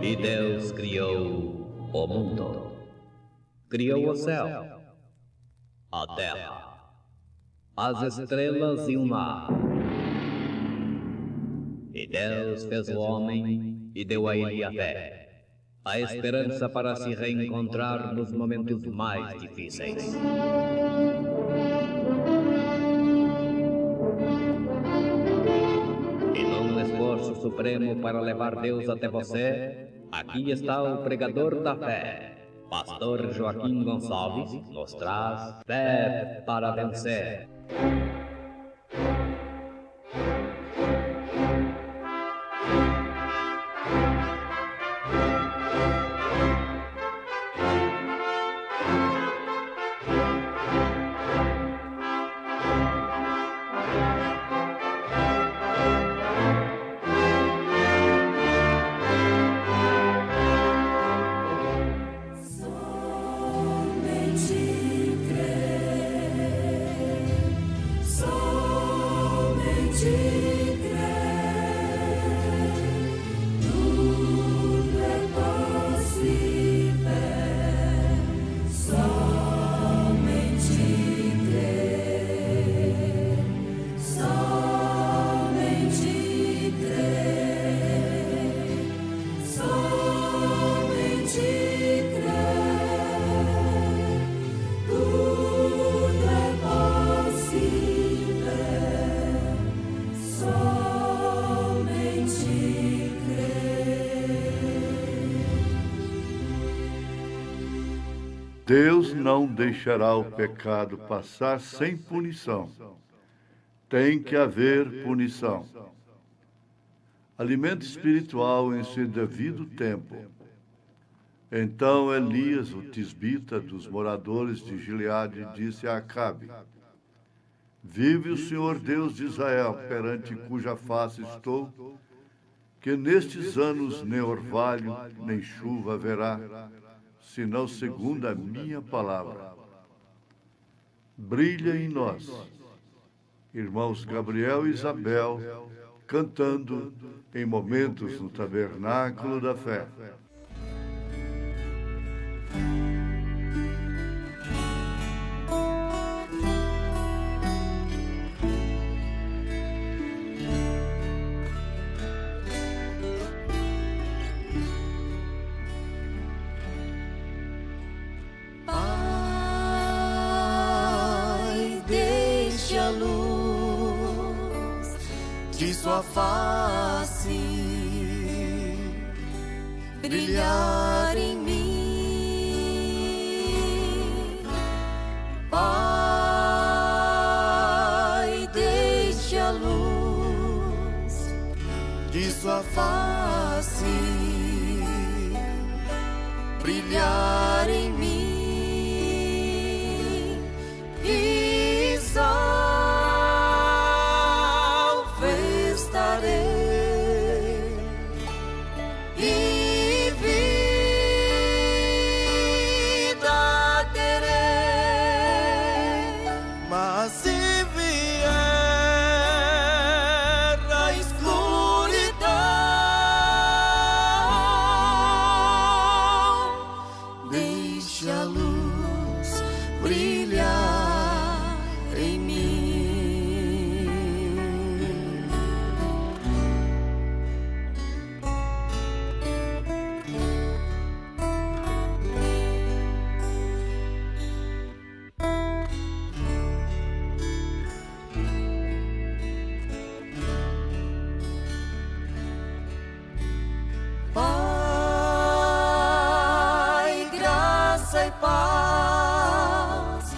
E Deus criou o mundo, criou o céu, a terra, as estrelas e o mar. E Deus fez o homem e deu a ele a fé, a esperança para se reencontrar nos momentos mais difíceis. E num esforço supremo para levar Deus até você, aqui está o pregador da fé, Pastor Joaquim Gonçalves, nos traz fé para vencer. Deus não deixará o pecado passar sem punição. Tem que haver punição. Alimento espiritual em seu devido tempo. Então Elias, o tisbita dos moradores de Gileade, disse a Acabe: Vive o Senhor Deus de Israel, perante cuja face estou, que nestes anos nem orvalho, nem chuva haverá, senão segundo a minha palavra. Brilha em nós, irmãos Gabriel e Isabel, cantando em momentos no tabernáculo da fé. Sua face brilhar em mim, Pai, deixe a luz de sua face brilhar em mim e e vida terei, mas se vier a escuridão, deixe a luz brilhar em mim. Pai, graça e paz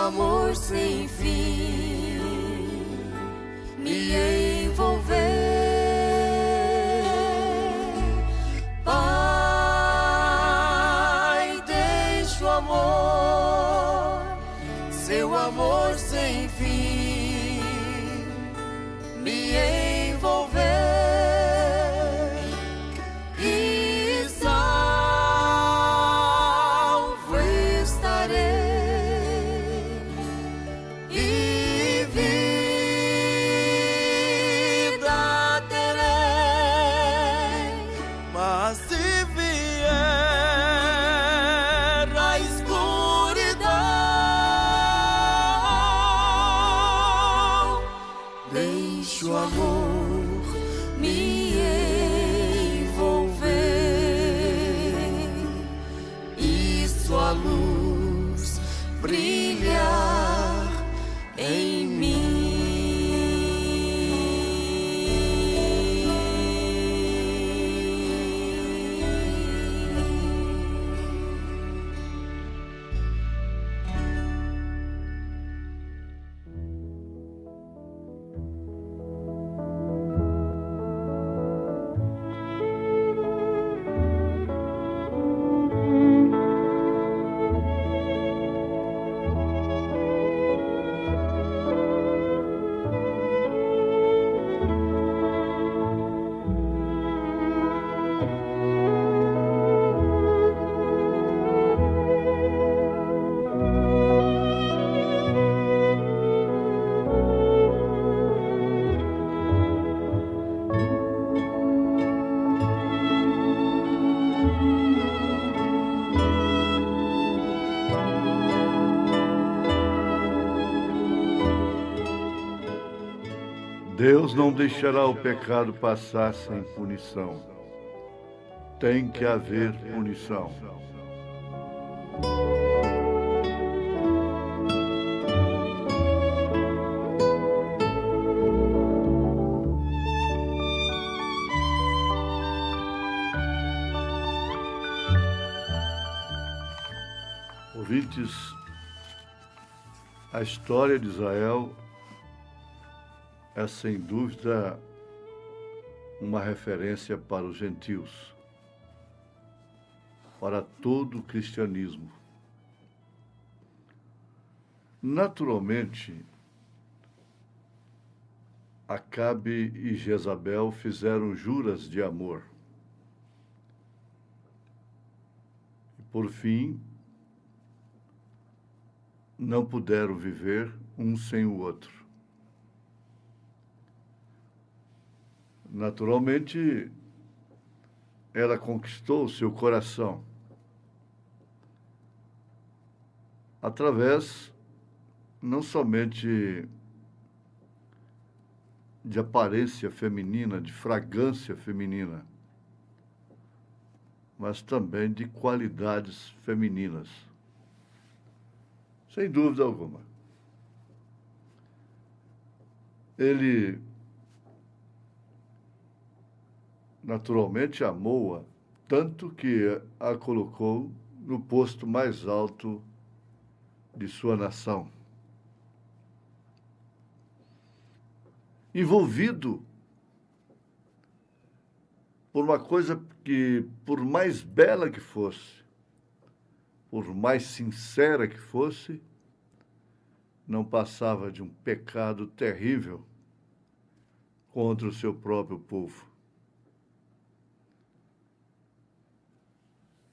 amor sem fim me envolver. Pai, deixa o amor, seu amor sem fim me envolver. E salvo estarei. Deixa o amor me envolver e sua luz brilhar em mim. Deus não deixará o pecado passar sem punição. Tem que haver punição. Ouvintes, a história de Israel é, sem dúvida, uma referência para os gentios, para todo o cristianismo. Naturalmente, Acabe e Jezabel fizeram juras de amor. E, por fim, não puderam viver um sem o outro. Naturalmente, ela conquistou o seu coração através não somente de aparência feminina, de fragrância feminina, mas também de qualidades femininas. Sem dúvida alguma. Ele naturalmente amou-a, tanto que a colocou no posto mais alto de sua nação. Envolvido por uma coisa que, por mais bela que fosse, por mais sincera que fosse, não passava de um pecado terrível contra o seu próprio povo.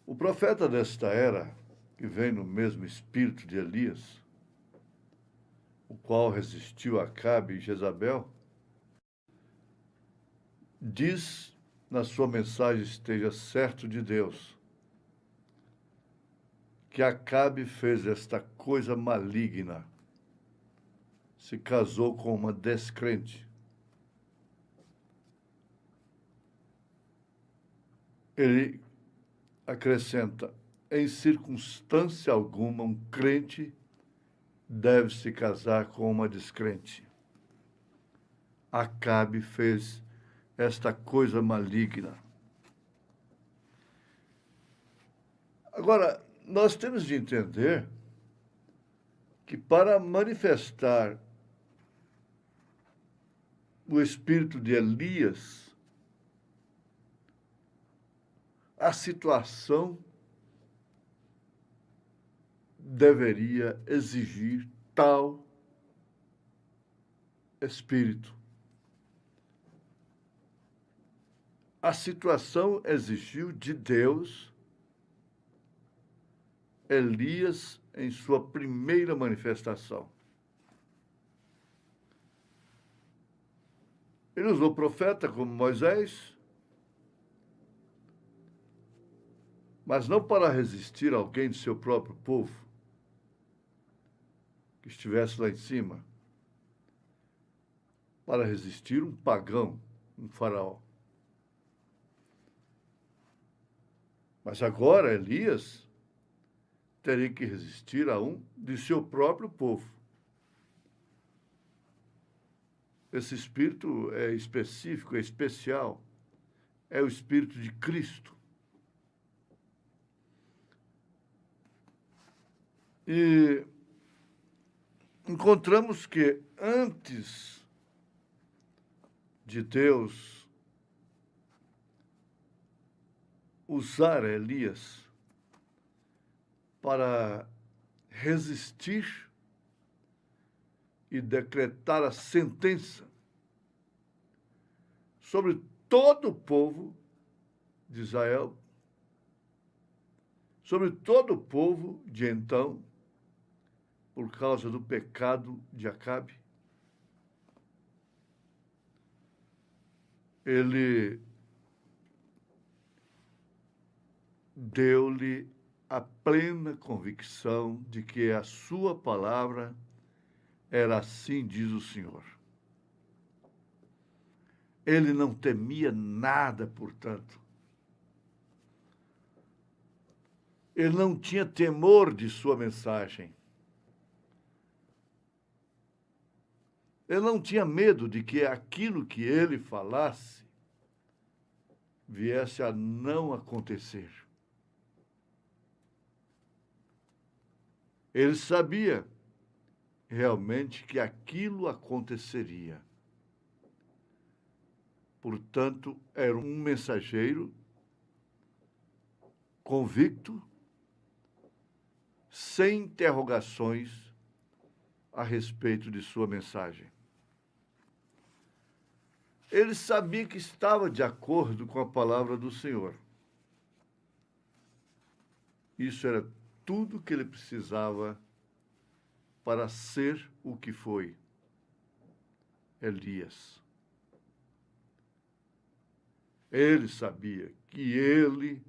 O profeta desta era, que vem no mesmo espírito de Elias, o qual resistiu a Acabe e Jezabel, diz na sua mensagem, esteja certo de Deus, que Acabe fez esta coisa maligna, se casou com uma descrente. Ele acrescenta, em circunstância alguma, um crente deve se casar com uma descrente. Acabe fez esta coisa maligna. Agora, nós temos de entender que para manifestar o espírito de Elias, a situação deveria exigir tal espírito. A situação exigiu de Deus Elias em sua primeira manifestação. Ele usou profeta como Moisés, mas não para resistir a alguém de seu próprio povo, que estivesse lá em cima, para resistir um pagão, um faraó. Mas agora Elias teria que resistir a um de seu próprio povo. Esse espírito é específico, é especial, é o espírito de Cristo. E encontramos que antes de Deus usar Elias para resistir e decretar a sentença sobre todo o povo de Israel, sobre todo o povo de então, por causa do pecado de Acabe. Ele deu-lhe a plena convicção de que a sua palavra era assim, diz o Senhor. Ele não temia nada, portanto. Ele não tinha temor de sua mensagem. Ele não tinha medo de que aquilo que ele falasse viesse a não acontecer. Ele sabia realmente que aquilo aconteceria. Portanto, era um mensageiro convicto, sem interrogações a respeito de sua mensagem. Ele sabia que estava de acordo com a palavra do Senhor. Isso era tudo que ele precisava para ser o que foi Elias. Ele sabia que ele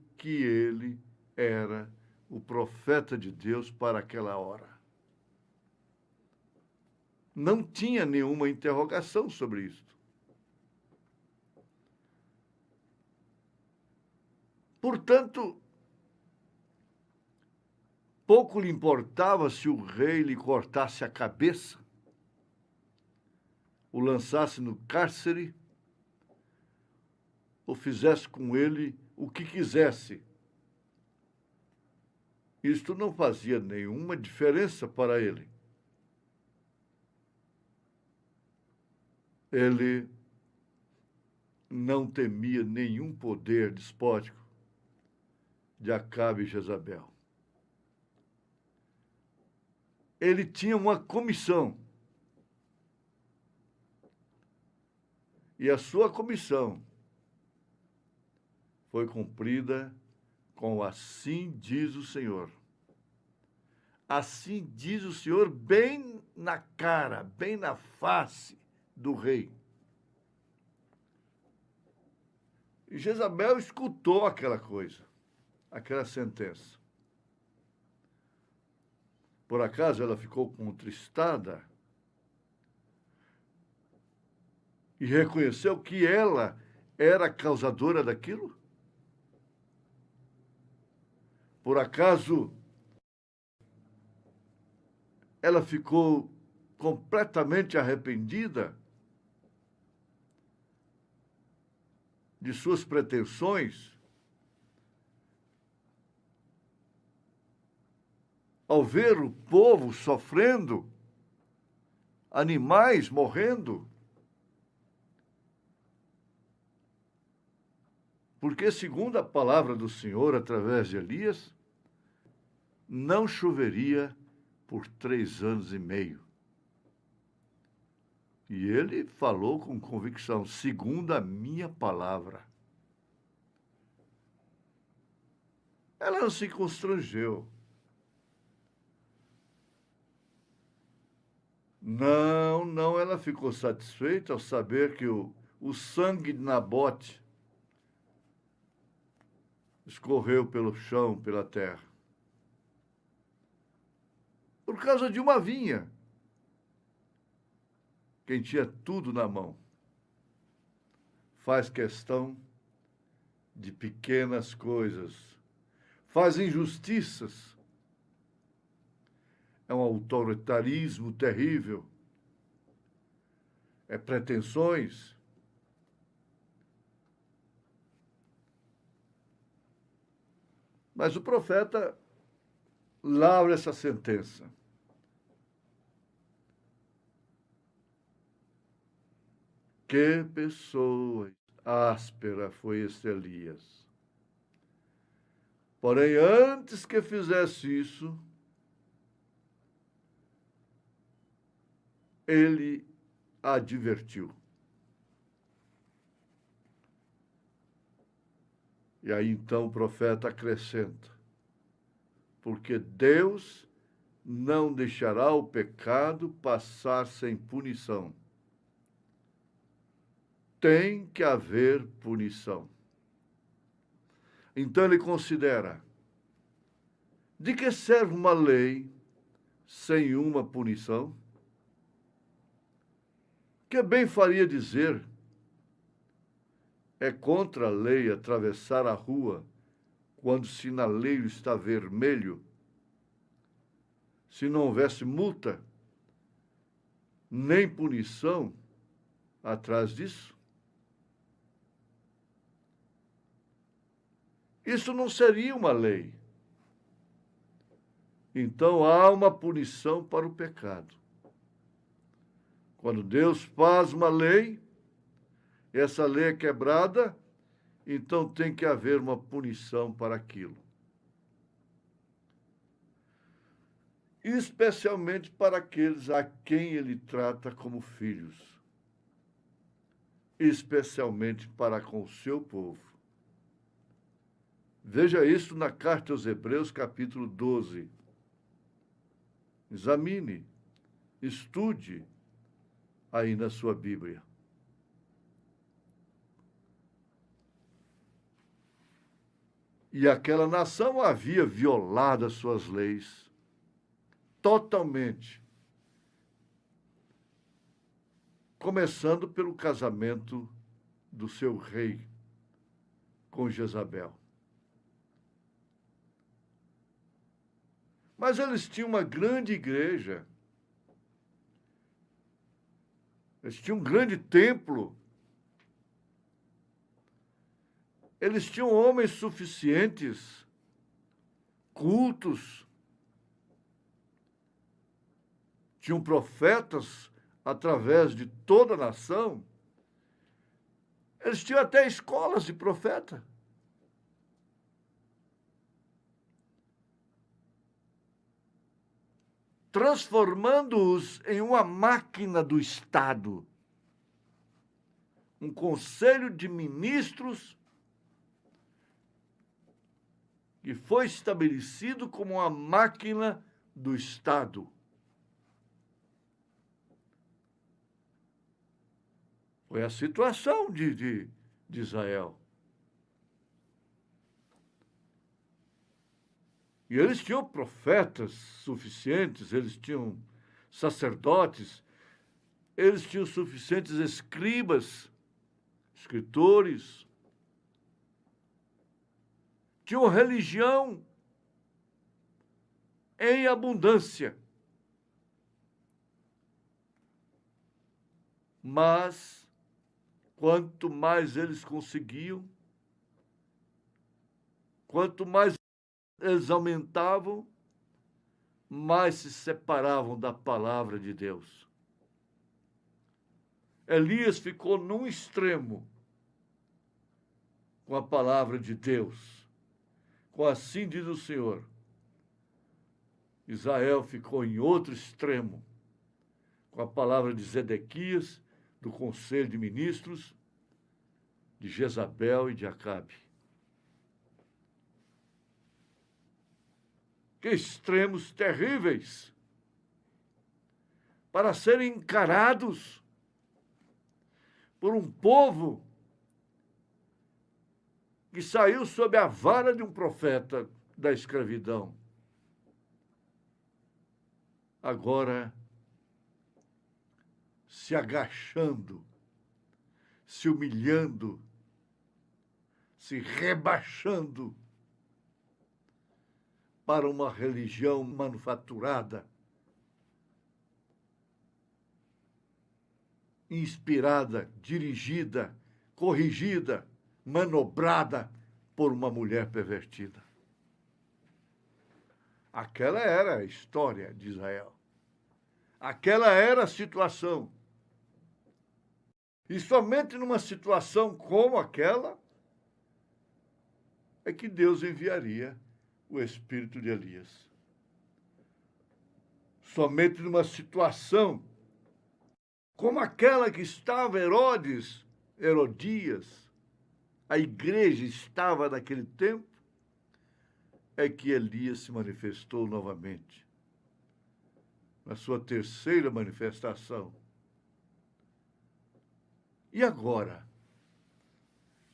era o profeta de Deus para aquela hora. Não tinha nenhuma interrogação sobre isso. Portanto, pouco lhe importava se o rei lhe cortasse a cabeça, o lançasse no cárcere, ou fizesse com ele o que quisesse. Isto não fazia nenhuma diferença para ele. Ele não temia nenhum poder despótico de Acabe e Jezabel. Ele tinha uma comissão. E a sua comissão foi cumprida com assim diz o Senhor. Assim diz o Senhor, bem na cara, bem na face do rei. E Jezabel escutou aquela coisa, aquela sentença. Por acaso ela ficou contristada e reconheceu que ela era a causadora daquilo? Por acaso ela ficou completamente arrependida de suas pretensões ao ver o povo sofrendo, animais morrendo. Porque, segundo a palavra do Senhor, através de Elias, não choveria por 3 anos e meio. E ele falou com convicção, segundo a minha palavra. Ela não se constrangeu. Não, ela ficou satisfeita ao saber que o sangue de Nabote escorreu pelo chão, pela terra. Por causa de uma vinha. Quem tinha tudo na mão faz questão de pequenas coisas, faz injustiças. É um autoritarismo terrível, é pretensões. Mas o profeta lavra essa sentença. Que pessoa áspera foi esse Elias. Porém, antes que fizesse isso, ele advertiu. E aí então o profeta acrescenta: porque Deus não deixará o pecado passar sem punição. Tem que haver punição. Então ele considera: de que serve uma lei sem uma punição? Que bem faria dizer: é contra a lei atravessar a rua quando o sinaleiro está vermelho? Se não houvesse multa, nem punição atrás disso? Isso não seria uma lei. Então há uma punição para o pecado. Quando Deus faz uma lei, essa lei é quebrada, então tem que haver uma punição para aquilo. Especialmente para aqueles a quem ele trata como filhos. Especialmente para com o seu povo. Veja isso na carta aos Hebreus, capítulo 12. Examine, estude aí na sua Bíblia. E aquela nação havia violado as suas leis totalmente, começando pelo casamento do seu rei com Jezabel. Mas eles tinham uma grande igreja. Eles tinham um grande templo. Eles tinham homens suficientes, cultos. Tinham profetas através de toda a nação. Eles tinham até escolas de profeta. Transformando-os em uma máquina do Estado. Um conselho de ministros que foi estabelecido como uma máquina do Estado. Foi a situação de Israel. E eles tinham profetas suficientes, eles tinham sacerdotes, eles tinham suficientes escribas, escritores, tinham religião em abundância. Mas, quanto mais eles conseguiam, quanto mais eles aumentavam, mais se separavam da palavra de Deus. Elias ficou num extremo com a palavra de Deus, com assim diz o Senhor. Israel ficou em outro extremo, com a palavra de Zedequias, do conselho de ministros, de Jezabel e de Acabe. Que extremos terríveis para serem encarados por um povo que saiu sob a vara de um profeta da escravidão. Agora, se agachando, se humilhando, se rebaixando para uma religião manufaturada, inspirada, dirigida, corrigida, manobrada por uma mulher pervertida. Aquela era a história de Israel. Aquela era a situação. E somente numa situação como aquela é que Deus enviaria o espírito de Elias. Somente numa situação como aquela que estava Herodias, a igreja estava naquele tempo, é que Elias se manifestou novamente. Na sua terceira manifestação. E agora?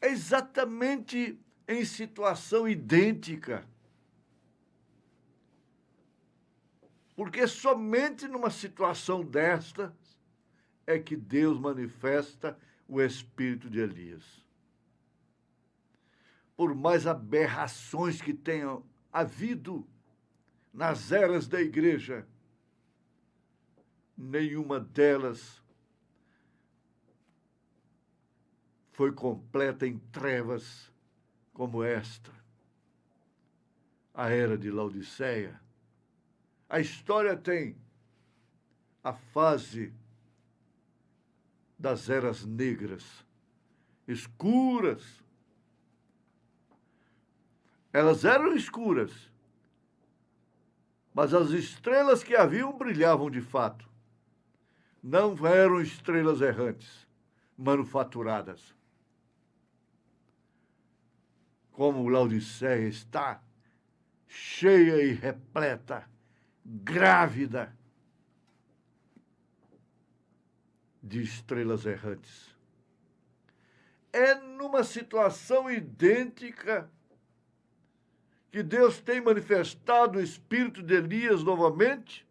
É exatamente em situação idêntica. Porque somente numa situação desta é que Deus manifesta o espírito de Elias. Por mais aberrações que tenham havido nas eras da igreja, nenhuma delas foi completa em trevas como esta, a era de Laodiceia. A história tem a fase das eras negras, escuras. Elas eram escuras, mas as estrelas que haviam brilhavam de fato. Não eram estrelas errantes, manufaturadas. Como Laodiceia está cheia e repleta, grávida de estrelas errantes. É numa situação idêntica que Deus tem manifestado o espírito de Elias novamente,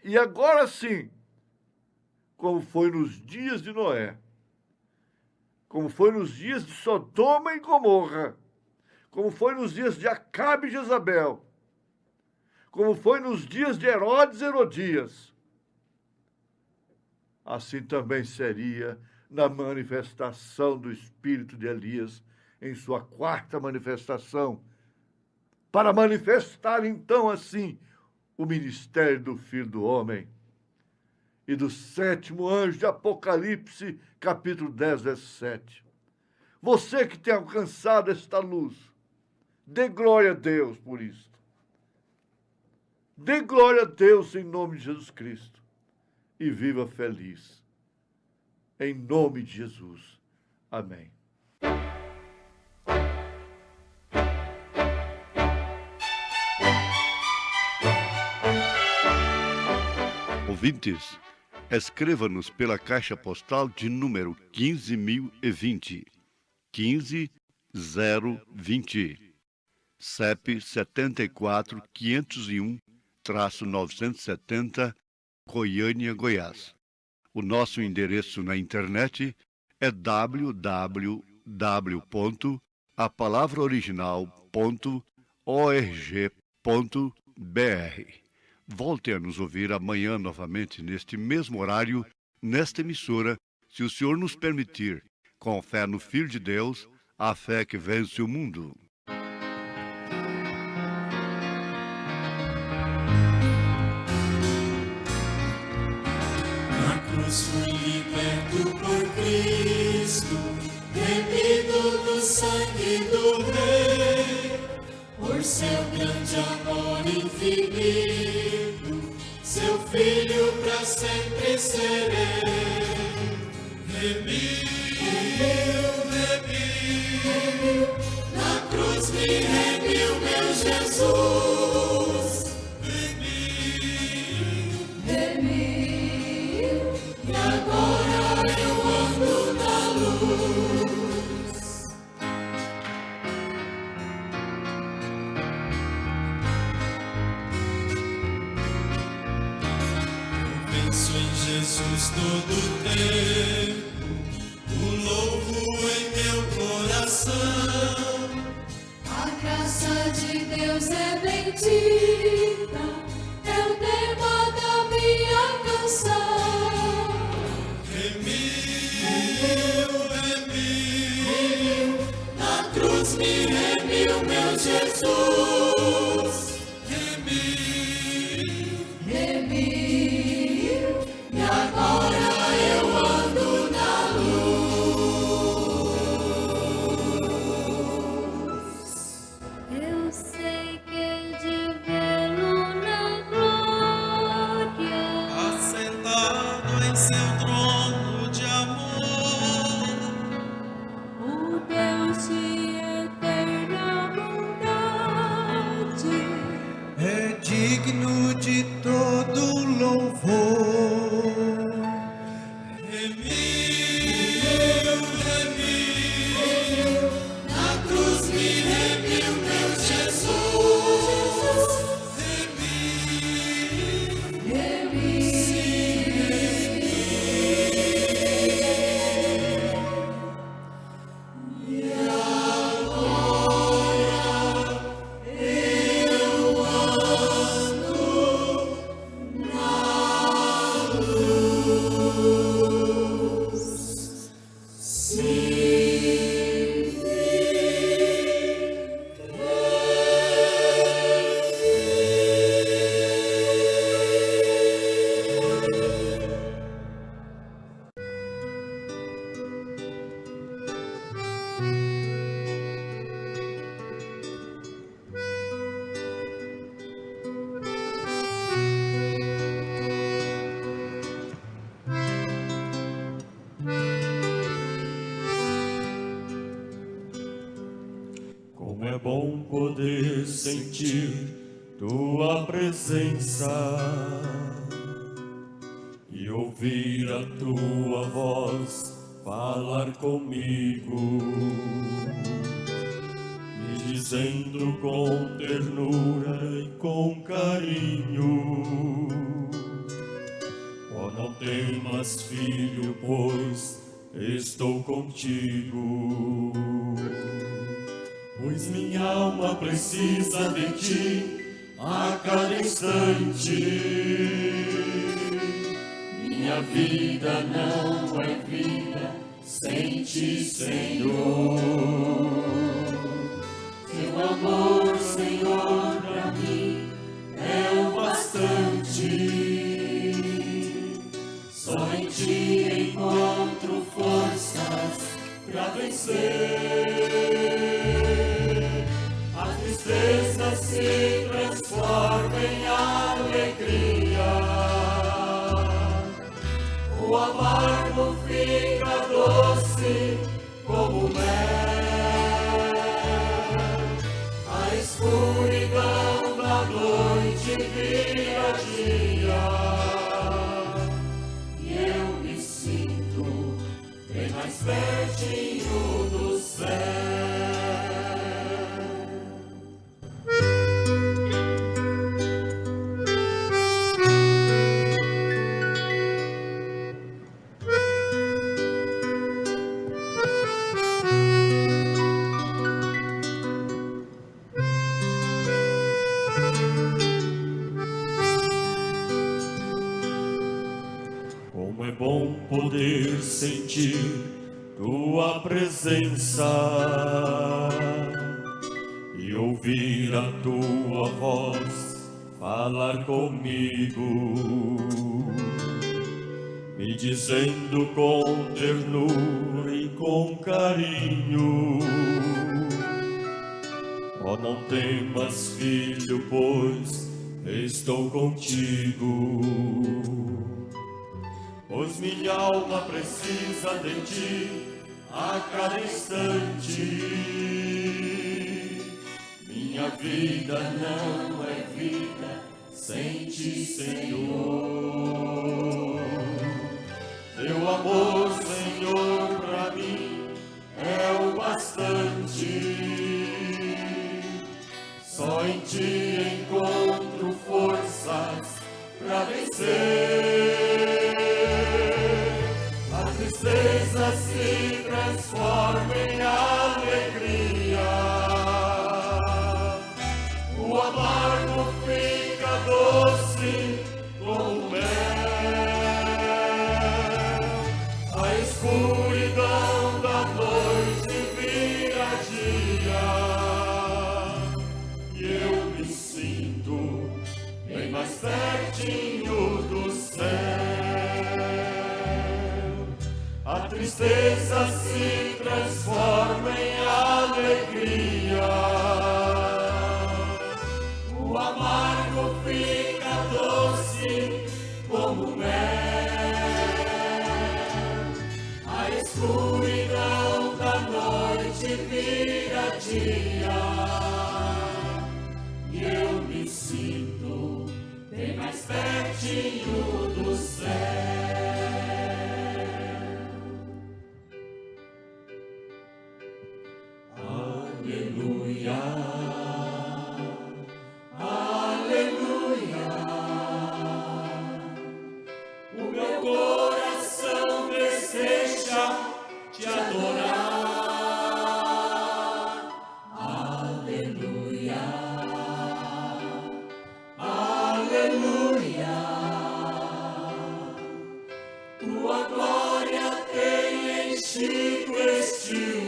e agora sim, como foi nos dias de Noé, como foi nos dias de Sodoma e Gomorra, como foi nos dias de Acabe e Jezabel, como foi nos dias de Herodes e Herodias, assim também seria na manifestação do espírito de Elias, em sua quarta manifestação, para manifestar então assim o ministério do Filho do Homem. E do sétimo anjo de Apocalipse, capítulo 10, verso 7. Você que tem alcançado esta luz, dê glória a Deus por isto. Dê glória a Deus em nome de Jesus Cristo e viva feliz. Em nome de Jesus. Amém. Ouvintes, escreva-nos pela caixa postal de número 15.020, 15020, CEP 74.501-970, Goiânia, Goiás. O nosso endereço na internet é www.apalavraoriginal.org.br. Volte a nos ouvir amanhã novamente, neste mesmo horário, nesta emissora, se o Senhor nos permitir, com fé no Filho de Deus, a fé que vence o mundo. cruz fui liberto por Cristo, remido no sangue do Rei, por seu grande amor infinito, seu filho pra sempre serei. Remiu, na cruz me remiu meu Jesus. Remiu, e agora eu ando na luz. Eu penso em Jesus todo o tempo, o louvo em meu coração. A graça de Deus é bendita, é o tema da minha canção. Remiu, na cruz me remiu meu Jesus. Remiu, e agora eu ando na luz. Eu sei que hei de vê-lo na glória, Assentado em seu trono de amor, o Deus de eterna bondade. é digno de todo louvor. Remiu, na cruz me remiu meu Jesus. Como é bom poder sentir tua presença e ouvir a tua voz falar comigo, me dizendo com ternura e com carinho: ó, não temas, filho, pois estou contigo. Pois minha alma precisa de ti a cada instante. Minha vida não é vida sem ti, Senhor. Teu amor, Senhor, pra mim é o bastante. Só em ti encontro forças pra vencer. A tristeza se transforma em alegria, o amargo fica doce como mel. A escuridão da noite vira dia, e eu me sinto bem mais pertinho do céu. Como é bom poder sentir tua presença e ouvir a tua voz falar comigo, me dizendo com ternura e com carinho: oh, não temas, filho, pois estou contigo. Pois minha alma precisa de ti a cada instante. Minha vida não é vida sem ti, Senhor. Teu amor, Senhor, pra mim é o bastante. Só em ti encontro forças pra vencer. A tristeza se transforma em alegria. O amargo fica doce como mel. A escuridão da noite vira dia. E eu me sinto bem mais pertinho do céu. A tristeza se transforma em alegria. O amargo fica doce como mel. A escuridão da noite vira dia. E eu me sinto bem mais pertinho do céu. Aleluia, aleluia. O meu coração deseja te adorar. Aleluia, aleluia. Tua glória tem enchido este